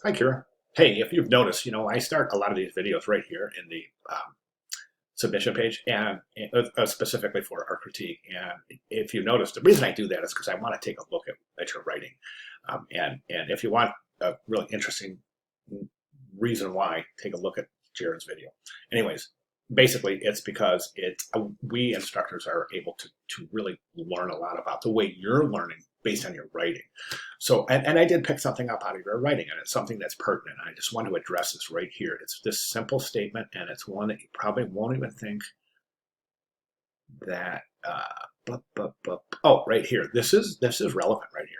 Hi, Kyra. Hey, if you've noticed, I start a lot of these videos right here in the submission page, and specifically for our critique. And if you notice, the reason I do that is because I want to take a look at your writing. And if you want a really interesting reason why, take a look at Jared's video. Anyways, basically, it's because we instructors are able to really learn a lot about the way you're learning based on your writing. So, and I did pick something up out of your writing, and it's something that's pertinent. I just want to address this right here. It's this simple statement, and it's one that you probably won't even think that. Oh, right here. This is relevant right here.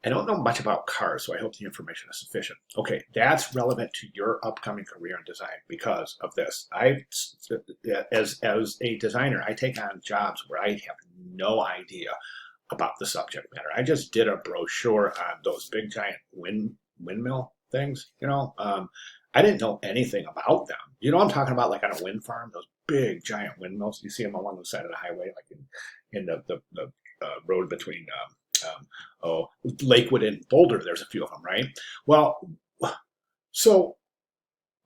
I don't know much about cars, so I hope the information is sufficient. Okay, that's relevant to your upcoming career in design because of this. As a designer, I take on jobs where I have no idea about the subject matter. I just did a brochure on those big giant windmill things. I didn't know anything about them. I'm talking about, like on a wind farm, those big giant windmills. You see them along the side of the highway, like in the road between Lakewood and Boulder. There's a few of them, right? Well, so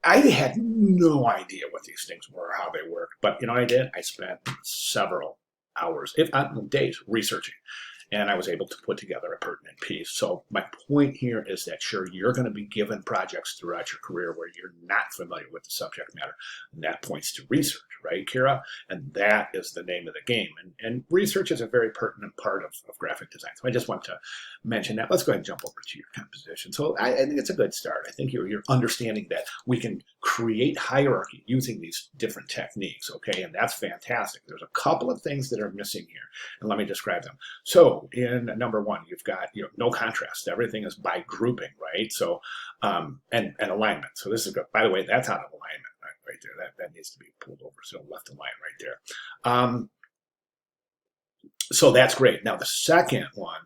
I had no idea what these things were or how they worked. But you know what I did? I spent several hours, if not days, researching. And I was able to put together a pertinent piece. So my point here is that, sure, you're going to be given projects throughout your career where you're not familiar with the subject matter. And that points to research, right, Kyra? And that is the name of the game. And research is a very pertinent part of graphic design. So I just want to mention that. Let's go ahead and jump over to your composition. So I think it's a good start. I think you're understanding that we can create hierarchy using these different techniques, okay? And that's fantastic. There's a couple of things that are missing here, and let me describe them. So in number one, you've got no contrast. Everything is by grouping, right? So and alignment. So this is good. By the way, that's out of alignment right there. That needs to be pulled over. So left align right there. So that's great. Now the second one,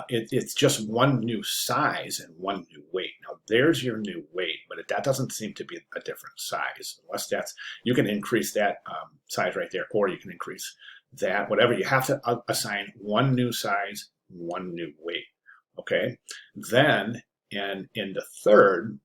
it's just one new size and one new weight. Now there's your new weight, but that doesn't seem to be a different size. Unless you can increase that size right there, or you can increase that, whatever. You have to assign one new size, one new weight. Okay. Then, and in the third,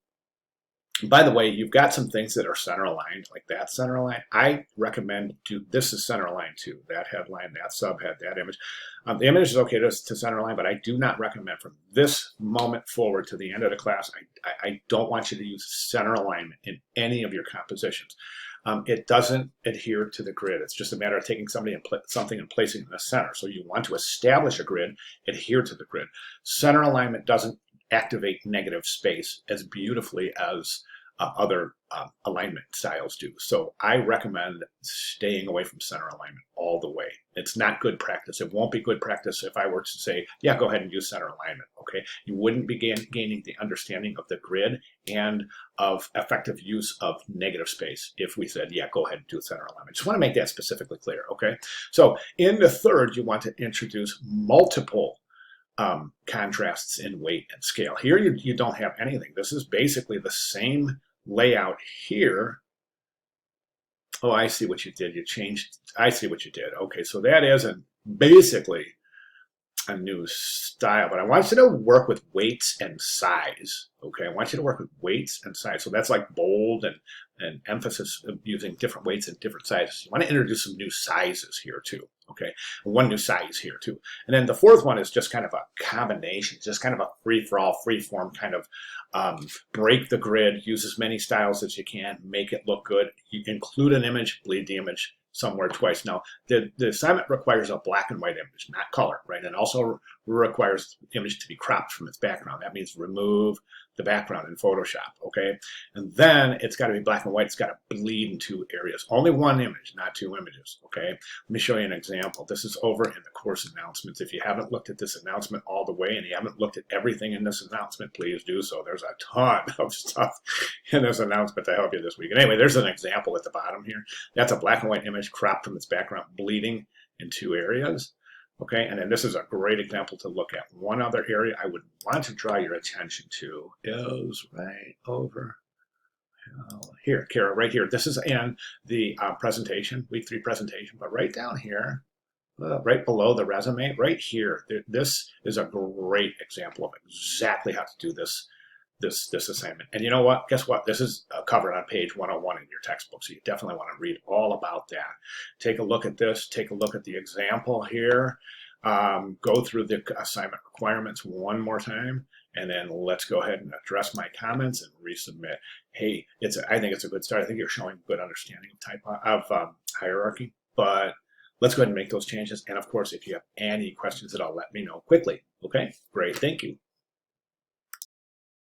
by the way, you've got some things that are center aligned, like that center aligned. I recommend this is center aligned too. That headline, that subhead, that image. The image is okay to center align, but I do not recommend from this moment forward to the end of the class. I don't want you to use center alignment in any of your compositions. It doesn't adhere to the grid. It's just a matter of taking something and placing it in the center. So you want to establish a grid, adhere to the grid. Center alignment doesn't activate negative space as beautifully as other alignment styles do. So I recommend staying away from center alignment all the way. It's not good practice. It won't be good practice if I were to say, yeah, go ahead and use center alignment, okay? You wouldn't be gaining the understanding of the grid and of effective use of negative space if we said, yeah, go ahead and do center alignment. Just want to make that specifically clear, okay? So in the third, you want to introduce multiple contrasts in weight and scale. Here you don't have anything. This is basically the same layout here. Oh, I see what you did. You changed. I see what you did. Okay, so that isn't basically a new style, but I want you to work with weights and size. Okay, I want you to work with weights and size. So that's like bold and emphasis of using different weights and different sizes. You want to introduce some new sizes here too. Okay, one new size here too. And then the fourth one is just kind of a combination, just kind of a free-for-all, free-form kind of break the grid, use as many styles as you can, make it look good. You include an image, bleed the image somewhere twice. Now, the assignment requires a black and white image, not color, right? And also requires the image to be cropped from its background. That means remove the background in Photoshop, okay? And then it's got to be black and white. It's got to bleed in two areas. Only one image, not two images, okay? Let me show you an example. This is over in the course announcements. If you haven't looked at this announcement all the way and you haven't looked at everything in this announcement, please do so. There's a ton of stuff in this announcement to help you this week. And anyway, there's an example at the bottom here. That's a black and white image cropped from its background, bleeding in two areas. Okay, and then this is a great example to look at. One other area I would want to draw your attention to is right over here, Kyra, right here. This is in the presentation, week 3 presentation, but right down here, right below the resume, right here, this is a great example of exactly how to do this this assignment. And you know what? Guess what? This is covered on page 101 in your textbook, so you definitely want to read all about that. Take a look at this. Take a look at the example here. Go through the assignment requirements one more time, and then let's go ahead and address my comments and resubmit. Hey, I think it's a good start. I think you're showing good understanding of hierarchy, but let's go ahead and make those changes. And of course, if you have any questions at all, let me know quickly. Okay, great. Thank you.